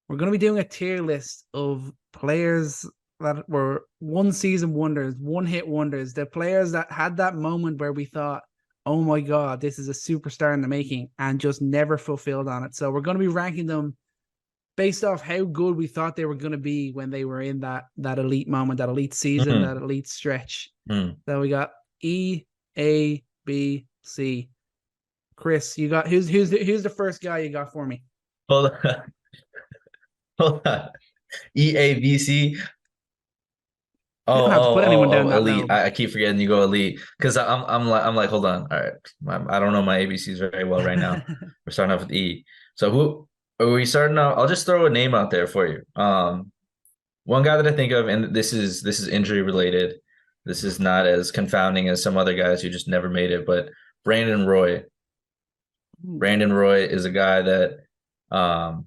We're going to be doing a tier list of players that were one season wonders, one hit wonders, the players that had that moment where we thought, oh my God, this is a superstar in the making, and just never fulfilled on it. So we're going to be ranking them based off how good we thought they were going to be when they were in that elite moment, that elite season, that Mm, elite stretch. mm. So we got E, A, B, C. Chris, you got who's the first guy you got for me? Hold on. Hold on. EABC. You don't have to put anyone down that Elite. low. I keep forgetting you go elite because I'm like, hold on. All right. I don't know my ABCs very well right now. We're starting off with E. So who are we starting out? I'll just throw a name out there for you. One guy that I think of, and this is injury related. This is not as confounding as some other guys who just never made it, but Brandon Roy. Brandon Roy is a guy that um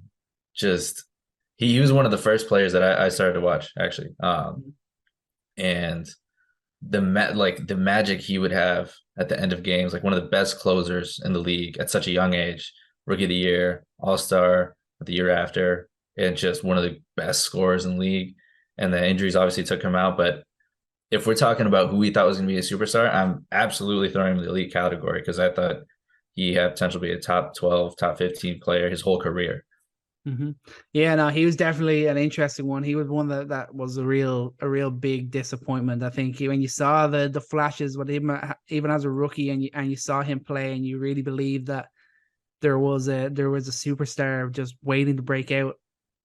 just he was one of the first players that I started to watch actually. And the magic he would have at the end of games, like one of the best closers in the league at such a young age, rookie of the year, all-star the year after, and just one of the best scorers in the league. And the injuries obviously took him out, but if we're talking about who we thought was going to be a superstar, I'm absolutely throwing him in the elite category because I thought he had potential to be a top 12, top 15 player his whole career. Mm-hmm. Yeah, no, he was definitely an interesting one. He was one that was a real big disappointment. I think when you saw the flashes, but even as a rookie, and you saw him play, and you really believed that there was a superstar just waiting to break out.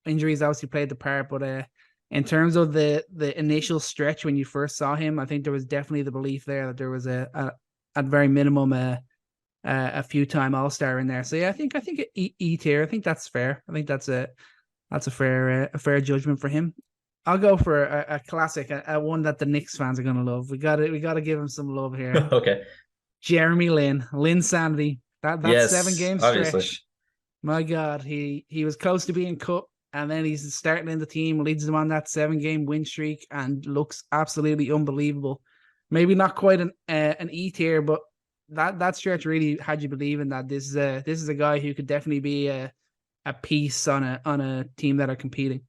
Injuries obviously played the part, but in terms of the initial stretch when you first saw him, I think there was definitely the belief there that there was at very minimum a few time All Star in there. So yeah, I think E tier. I think that's fair. I think that's a fair judgment for him. I'll go for a classic, a one that the Knicks fans are gonna love. We gotta give him some love here. Okay. Jeremy Lin Sanity. That seven Yes, game obviously. stretch. My God, he was close to being cut, and then he's starting in the team, leads them on that 7 game win streak, and looks absolutely unbelievable. Maybe not quite an E tier, but that stretch really had you believing that this is a guy who could definitely be a piece on a team that are competing.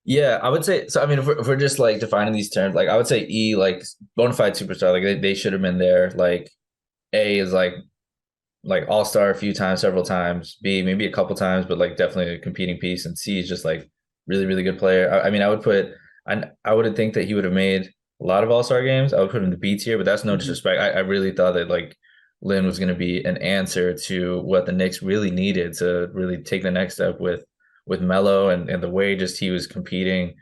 Yeah, I would say so. I mean, if we're just like defining these terms, like I would say E, like bona fide superstar, like they should have been there. Like A is like all star a few times, several times. B maybe a couple times, but like definitely a competing piece. And C is just like really really good player. I mean, I would think that he would have made a lot of all star games. I would put him in the B tier, but that's no Mm-hmm. disrespect. I really thought that like Lynn was going to be an answer to what the Knicks really needed to really take the next step with Melo and the way just he was competing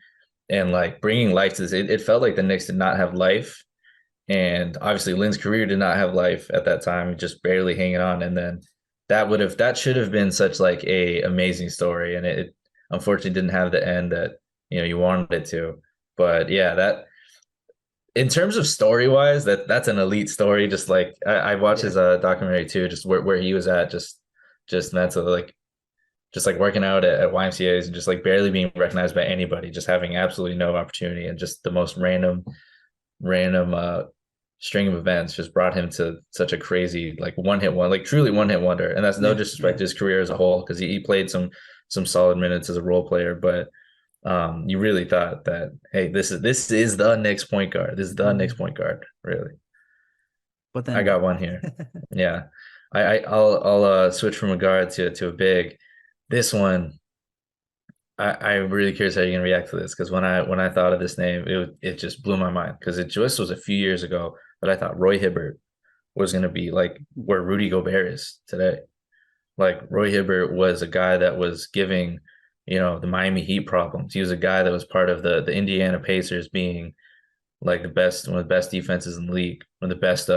and like bringing life to this. It felt like the Knicks did not have life, and obviously Lynn's career did not have life at that time, just barely hanging on. And then that should have been such like a amazing story, and it unfortunately didn't have the end that you wanted it to. But yeah, that in terms of story wise, that's an elite story. Just like I watched Yeah. his documentary too, just where he was at, just mentally, like just like working out at YMCA's and just like barely being recognized by anybody, just having absolutely no opportunity, and just the most random string of events just brought him to such a crazy like like truly one hit wonder. And that's no Yeah. disrespect Yeah. to his career as a whole because he played some solid minutes as a role player, but you really thought that hey, this is the next point guard. This is the next Mhm. point guard, really. But I then got no. one here. Yeah. I'll switch from a guard to a big. This one I'm really curious how you're gonna react to this because when I thought of this name, it just blew my mind because it just was a few years ago that I thought Roy Hibbert was gonna be like where Rudy Gobert is today. Like Roy Hibbert was a guy that was giving, the Miami Heat problems. He was a guy that was part of the Indiana Pacers being like one of the best defenses in the league, one of the best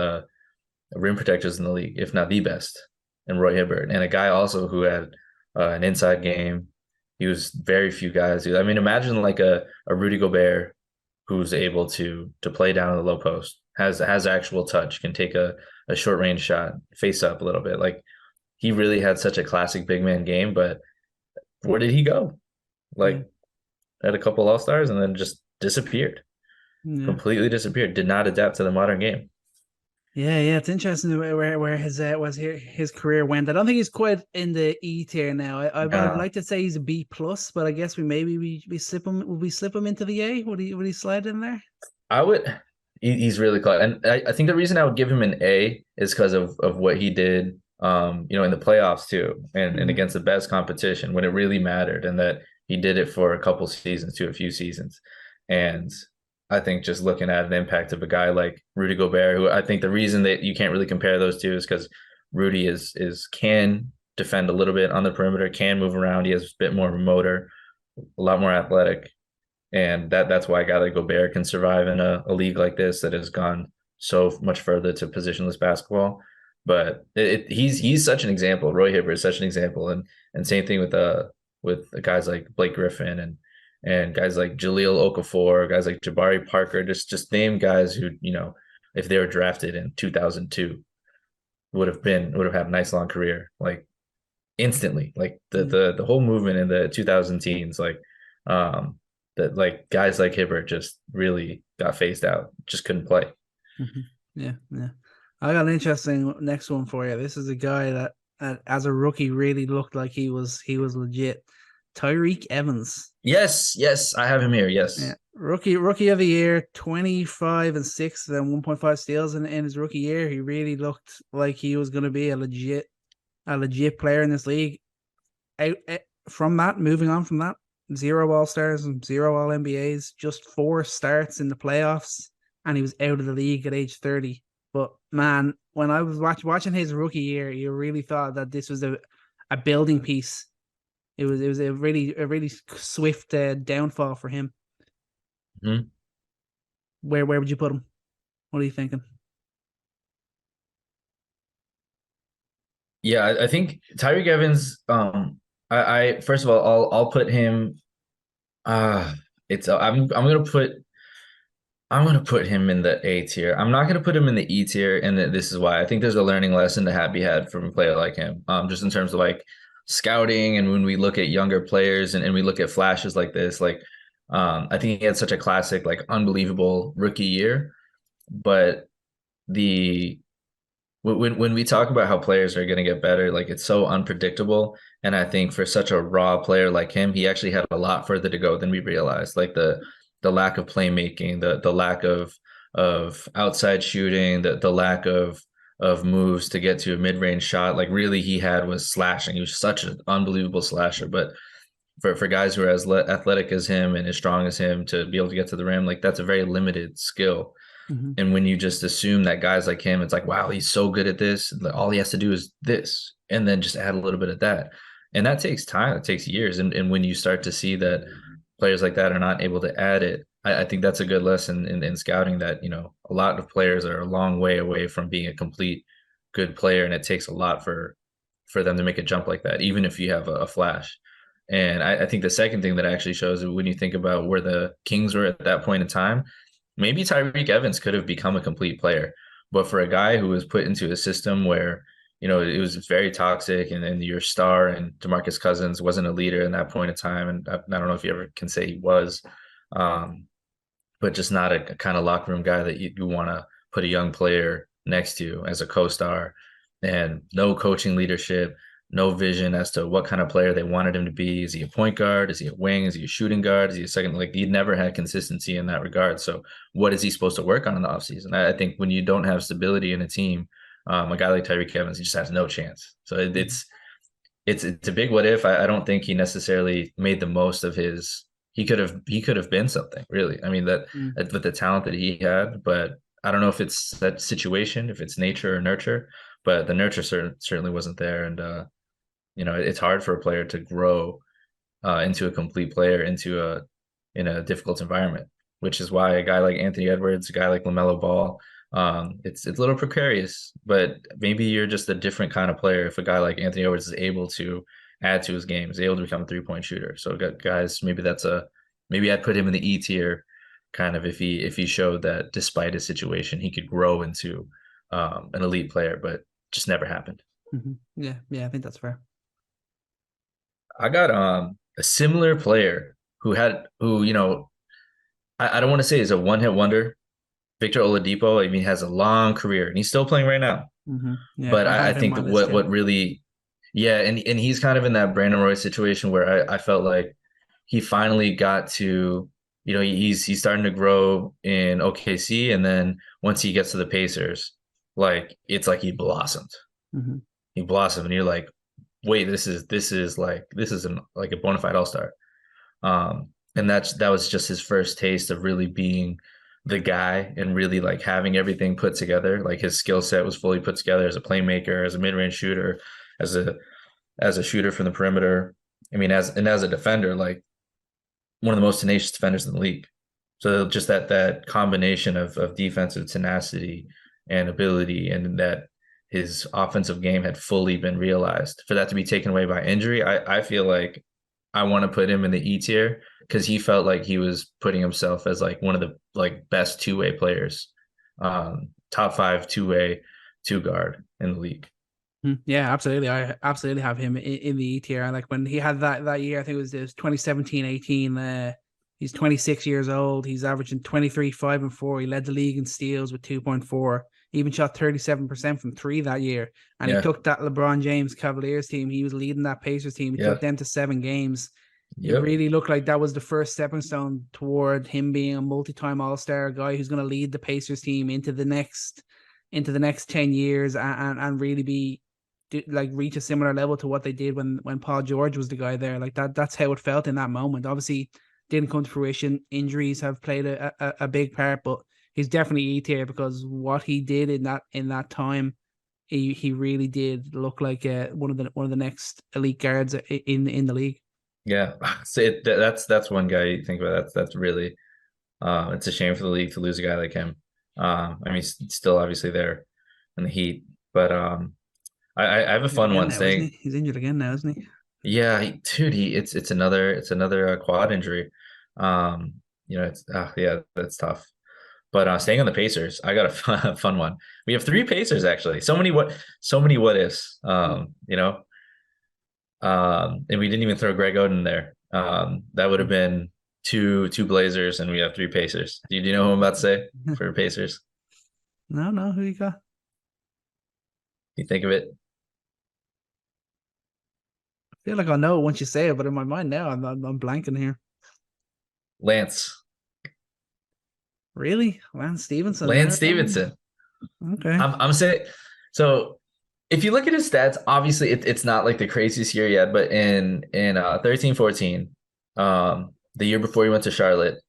rim protectors in the league, if not the best, and Roy Hibbert, and a guy also who had an inside game. He was very few guys. I mean, imagine like a Rudy Gobert who's able to play down in the low post, has actual touch, can take a short range shot, face up a little bit. Like he really had such a classic big man game, but where did he go? Yeah. Like had a couple All Stars and then just disappeared, Yeah. completely disappeared. Did not adapt to the modern game. Yeah, it's interesting where his was here his career went. I don't think he's quite in the E tier now. I'd No, like to say he's a B plus, but I guess we slip him. Would we slip him into the A? Would he slide in there? I would. He's really close, and I think the reason I would give him an A is because of what he did, in the playoffs too, and Mm-hmm. against the best competition when it really mattered, and that he did it for a couple seasons to a few seasons, and I think just looking at an impact of a guy like Rudy Gobert, who I think the reason that you can't really compare those two is because Rudy is can defend a little bit on the perimeter, can move around, he has a bit more of a motor, a lot more athletic, and that's why a guy like Gobert can survive in a league like this that has gone so much further to positionless basketball. But he's such an example. Roy Hibbert is such an example, and same thing with guys like Blake Griffin and guys like Jahlil Okafor, guys like Jabari Parker. Just name guys who if they were drafted in 2002 would have had a nice long career like instantly. Like the whole movement in the 2000 teens, like um that like guys like Hibbert just really got phased out, just couldn't play. Mm-hmm. Yeah. I got an interesting next one for you. This is a guy that, as a rookie, really looked like he was legit. Tyreek Evans. Yes, I have him here. Yeah, Yes. rookie of the year, 25 and 6 and 1.5 steals in his rookie year. He really looked like he was going to be a legit player in this league. Out from that, moving on from that, zero All Stars and zero All NBAs, just 4 starts in the playoffs, and he was out of the league at age 30. But man, when I was watching his rookie year, you really thought that this was a building piece. It was a really swift downfall for him. Mhm. Where would you put him? What are you thinking? Yeah, I think Tyreek Evans. I first of all, I'll put him. Uh it's I'm gonna put him in the A tier. I'm not gonna put him in the E tier, and this is why. I think there's a learning lesson to be had from a player like him. Just in terms of like scouting, and when we look at younger players and we look at flashes like this, like I think he had such a classic, like unbelievable rookie year. But the when we talk about how players are going to get better, like it's so unpredictable. And I think for such a raw player like him, he actually had a lot further to go than we realized. Like the lack of playmaking, the lack of outside shooting, the lack of moves to get to a mid-range shot. Like really he had was slashing. He was such an unbelievable slasher. But for guys who are as athletic as him and as strong as him to be able to get to the rim, like that's a very limited skill. Mm-hmm. And when you just assume that guys like him, it's like, wow, he's so good at this. All he has to do is this, and then just add a little bit of that. And that takes time. It takes years. And when you start to see that players like that are not able to add it, I think that's a good lesson in scouting that, a lot of players are a long way away from being a complete good player. And it takes a lot for them to make a jump like that, even if you have a flash. And I think the second thing that actually shows when you think about where the Kings were at that point in time, maybe Tyreek Evans could have become a complete player. But for a guy who was put into a system where, it was very toxic and your star and DeMarcus Cousins wasn't a leader in that point in time. And I don't know if you ever can say he was, um, but just not a kind of locker room guy that you want to put a young player next to as a co-star, and no coaching leadership, no vision as to what kind of player they wanted him to be. Is he a point guard? Is he a wing? Is he a shooting guard? Is he a second? Like he never had consistency in that regard. So what is he supposed to work on in the offseason? I think when you don't have stability in a team, a guy like Tyreek Evans, he just has no chance. So Mm-hmm. it's a big what if. I don't think he necessarily made the most of his. He could have been something really. I mean that with the talent that he had, but I don't know if it's that situation, if it's nature or nurture, but the nurture certainly wasn't there, and it's hard for a player to grow into a complete player in a difficult environment, which is why a guy like Anthony Edwards, a guy like LaMelo Ball, it's a little precarious, but maybe you're just a different kind of player if a guy like Anthony Edwards is able to add to his game, is able to become a 3-point shooter. So guys, maybe I'd put him in the E tier kind of if he showed that despite his situation, he could grow into an elite player, but just never happened. Mm-hmm. Yeah, I think that's fair. I got a similar player who I don't want to say is a one hit wonder, Victor Oladipo, I mean, has a long career and he's still playing right now. Yeah, But I I had him think that on this too. what really, yeah, and he's kind of in that Brandon Roy situation where I felt like he finally got to, he's starting to grow in OKC, and then once he gets to the Pacers, like it's like he blossomed. Mm-hmm. He blossomed, and you're like, wait, this is like a bona fide all-star. And that was just his first taste of really being the guy and really like having everything put together. Like his skill set was fully put together as a playmaker, as a mid-range shooter, as a shooter from the perimeter. I mean, as a defender, like one of the most tenacious defenders in the league. So just that combination of defensive tenacity and ability, and that his offensive game had fully been realized. For that to be taken away by injury, I feel like I want to put him in the E tier because he felt like he was putting himself as like one of the like best two-way players, top five two-way two guard in the league. Yeah, absolutely. I absolutely have him in the E tier. Like when he had that year, I think it was 2017-18. He's 26 years old. He's averaging 23, 5 and 4. He led the league in steals with 2.4. He even shot 37% from three that year. And he Yeah, took that LeBron James Cavaliers team. He was leading that Pacers team. He yeah, took them to 7 games. It yep, really looked like that was the first stepping stone toward him being a multi-time All-Star guy who's going to lead the Pacers team into the next 10 years and really be like reach a similar level to what they did when Paul George was the guy there. Like that's how it felt in that moment. Obviously, didn't come to fruition. Injuries have played a big part, but he's definitely E tier because what he did in that time, he really did look like one of the next elite guards in the league. yeah. So that's one guy you think about. That's really it's a shame for the league to lose a guy like him. I mean, he's still obviously there in the Heat, but I have a Injured fun again one now, isn't he? saying, He's injured again now, isn't he? yeah, dude, it's another quad injury. It's yeah, that's tough. But staying on the Pacers, I got a fun one. We have three Pacers actually. So many what ifs. And we didn't even throw Greg Oden there. That would have been two Blazers, and we have three Pacers. Do you know who I'm about to say for Pacers? No, who you got? You think of it? I feel like I know it once you say it, but in my mind now, I'm blanking here. Lance. Really, Lance Stevenson Lance there? Stevenson. Okay. I'm saying so. If you look at his stats, obviously it's not like the craziest year yet, but in 13-14, the year before he went to Charlotte,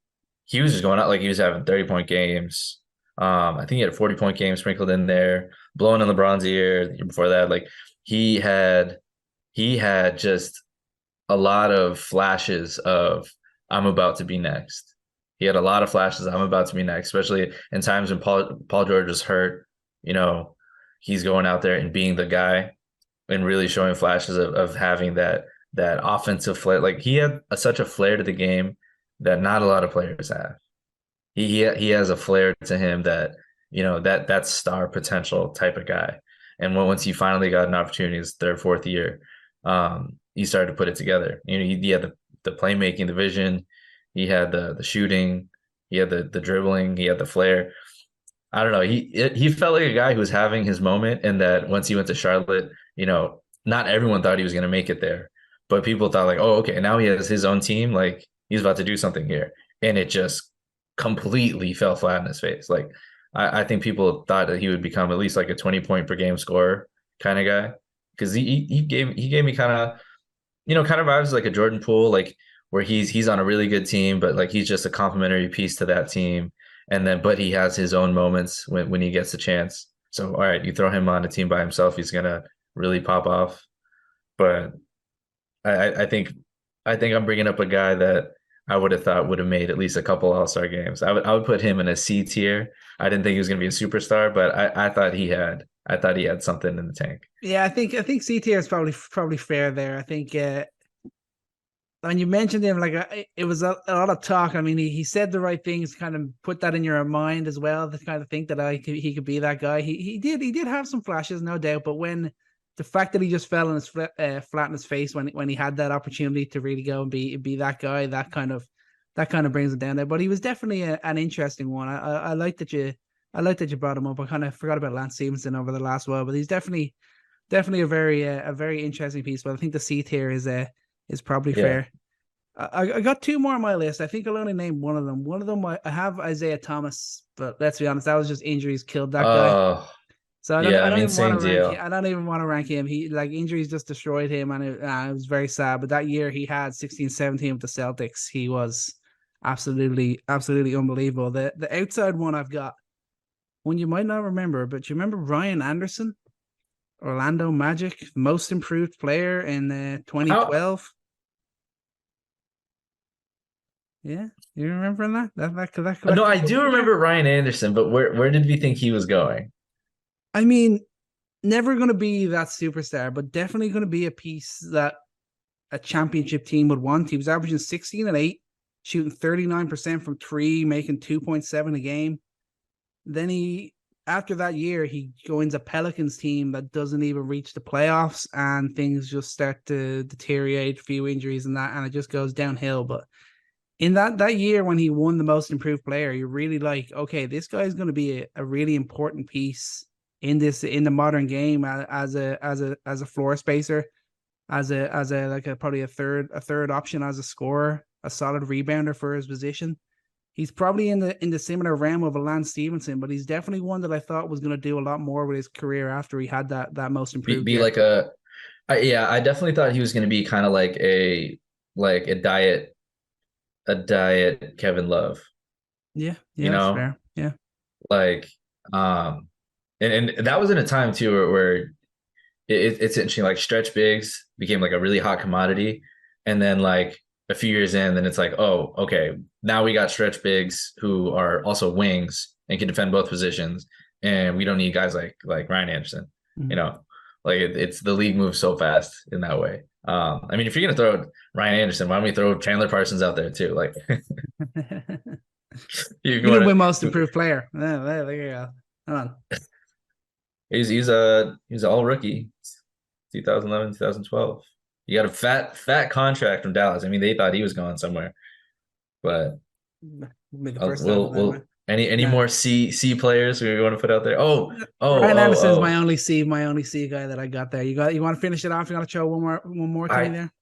he was just going out like he was having 30-point games. I think he had a 40-point game sprinkled in there, blowing in LeBron's ear. The year before that, like he had he had just a lot of flashes of I'm about to be next. He had a lot of flashes. I'm about to be next, especially in times when Paul George was hurt. You know, he's going out there and being the guy and really showing flashes of having that offensive flair. Like he had such a flair to the game that not a lot of players have. He has a flair to him that that's star potential type of guy. And once he finally got an opportunity, his third, fourth year, he started to put it together. He had the playmaking, the vision, he had the shooting, he had the dribbling, he had the flair. I don't know. He felt like a guy who was having his moment, and that once he went to Charlotte, not everyone thought he was going to make it there, but people thought like, oh, okay, now he has his own team, like he's about to do something here, and it just completely fell flat in his face. Like I think people thought that he would become at least like a 20-point per game scorer kind of guy because he gave me kind of vibes like a Jordan Poole, like where he's on a really good team, but like he's just a complementary piece to that team. And then, but he has his own moments when he gets a chance. So, all right, you throw him on a team by himself, he's gonna really pop off. But I think I'm bringing up a guy that I would have thought would have made at least a couple All-Star games. I would put him in a C tier. I didn't think he was gonna be a superstar, but I thought he had something in the tank. Yeah, I think C tier is probably fair there. I think when you mentioned him, like it was a lot of talk. I mean, he said the right things, kind of put that in your mind as well. To kind of think that he could be that guy. He did have some flashes, no doubt. But when the fact that he just fell on his flat in his face when he had that opportunity to really go and be that guy, that kind of that kind of brings it down there. But he was definitely an interesting one. I like that you brought him up. I kind of forgot about Lance Stevenson over the last while, but he's definitely a very interesting piece. But I think the C tier is probably Yeah. fair. I got two more on my list. I think I'll only name one of them. One of them I have Isaiah Thomas, but let's be honest, that was just injuries killed that guy. Oh, So yeah. I I don't mean, even want same to rank him. deal. I don't even want to rank him. He like injuries just destroyed him, and it was very sad. But that year he had 16, 17 with the Celtics. He was absolutely unbelievable. The outside one I've got one you might not remember, but you remember Ryan Anderson, Orlando Magic, most improved player in How? 2012. Yeah, you remember that? No, That I couple do of year. remember Ryan Anderson, but where did we think he was going? I mean, never going to be that superstar, but definitely going to be a piece that a championship team would want. He was averaging 16 and 8, shooting 39% from three, making 2.7 a game. Then after that year, he joins a Pelicans team that doesn't even reach the playoffs, and things just start to deteriorate, a few injuries and that, and it just goes downhill. But in that year when he won the most improved player, you're really like, okay, this guy is going to be a really important piece in the modern game as a floor spacer, as a like a probably a third option as a scorer, a solid rebounder for his position. He's probably in the similar realm of a Lance Stevenson, but he's definitely one that I thought was going to do a lot more with his career after he had that most improved Be year. like yeah, I definitely thought he was going to be kind of like a diet Kevin Love, Yeah, you yeah, that's know, fair. Yeah, like um, and that was in a time too where it's interesting. Like stretch bigs became like a really hot commodity, and then like a few years in, then it's like, oh, okay, now we got stretch bigs who are also wings and can defend both positions, and we don't need guys like Ryan Anderson. You mm-hmm. know, like it's the league moves so fast in that way. I mean, if you're gonna throw Ryan Anderson, why don't we throw Chandler Parsons out there too? Like, you You can want win most to. improved player. Yeah, there you go. Hold on. He's an all rookie, 2011, 2012. You got a fat contract from Dallas. I mean, they thought he was going somewhere, but Be the first time for that we'll one. any Nah. more C players we want to put out there? Oh, oh, Ryan oh, Anderson is oh. my only C guy that I got there. You want to finish it off? You want to show one more to me I there?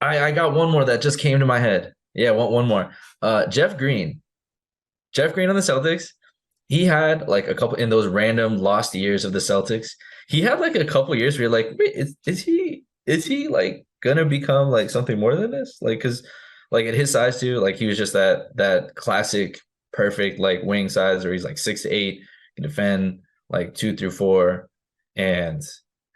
I got one more that just came to my head. Yeah, one more. Jeff Green. Jeff Green on the Celtics. He had like a couple in those random lost years of the Celtics. He had like a couple years where you're like, wait, is he like gonna become like something more than this? Like, cause like at his size too, like he was just that classic perfect like wing size where he's like 6'8", can defend like 2 through 4, and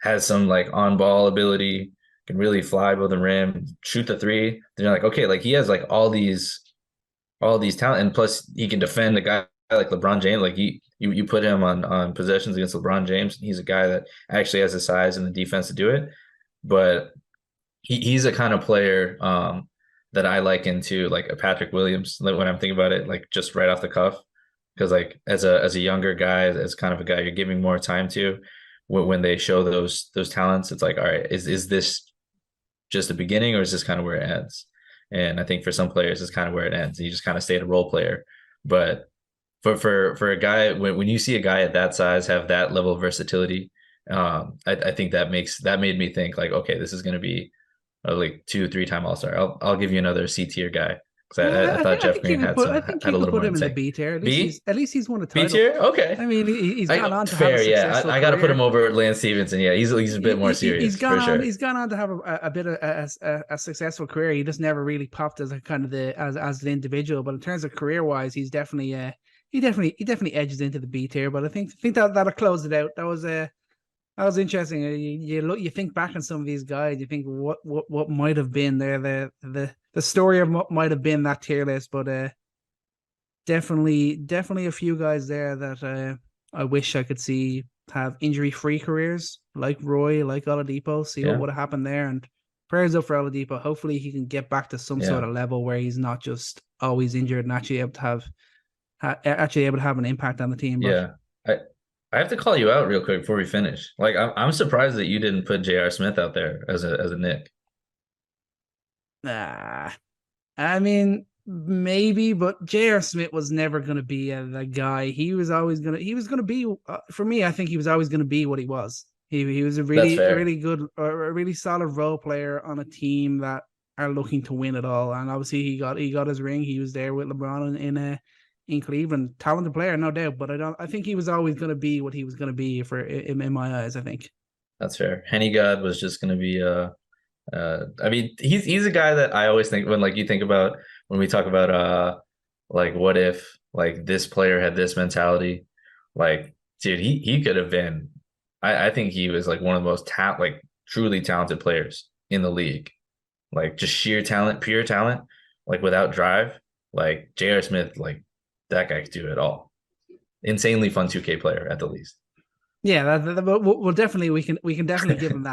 has some like on ball ability, can really fly above the rim, shoot the three. Then you're like, okay, like he has like all these talent, and plus he can defend a guy like LeBron James. Like you put him on possessions against LeBron James, he's a guy that actually has the size and the defense to do it. But he's a kind of player that I liken to like a Patrick Williams like, when I'm thinking about it, like just right off the cuff. Because like as a younger guy, as kind of a guy you're giving more time to, when they show those talents, it's like, all right, is this just the beginning, or is this kind of where it ends? And I think for some players, it's kind of where it ends. You just kind of stay a role player. But for a guy, when you see a guy at that size have that level of versatility, I think that made me think like, okay, this is going to be a like 2 3 time All Star. I'll give you another C tier guy because I thought Jeff Green I think had you a could little put more in him the in the tank. B tier. B At least he's won a B title. tier, okay. I mean, he's gone I on to have a fair, yeah. successful I got to put him career. over Lance Stevenson. Yeah, he's a bit more serious for sure. He's gone on to have a bit of a successful career. He just never really popped as a kind of as an individual. But in terms of career wise, he's definitely he definitely edges into the B tier. But I think that'll close it out. That was interesting. You think back on some of these guys, you think what might have been there, the story of what might have been that tier list, but definitely a few guys there that I wish I could see have injury free careers, like Roy, like Oladipo. See what Yeah, would have happened there, and prayers up for Oladipo. Hopefully, he can get back to some sort yeah. of level where he's not just always injured and actually able to actually able to have an impact on the team. But Yeah. I I have to call you out real quick before we finish. Like I'm surprised that you didn't put J.R. Smith out there as a Nick. ah, I mean. maybe, but J.R. Smith was never going to be the guy. He was going to be, for me, I think he was always going to be what he was. He was That's a fair. really good, a really solid role player on a team that are looking to win it all. And obviously, he got his ring. He was there with LeBron in Cleveland, talented player, no doubt. But I think he was always going to be what he was going to be for in my eyes. I think. That's fair. Henny God was just going to be I mean, he's a guy that I always think when like you think about when we talk about like what if like this player had this mentality, like dude, he could have been. I think he was like one of the most like truly talented players in the league, like just sheer talent, pure talent, like without drive. Like J.R. Smith, like that guy could do it all. Insanely fun 2K player at the least. Yeah, we'll definitely we can definitely give him that.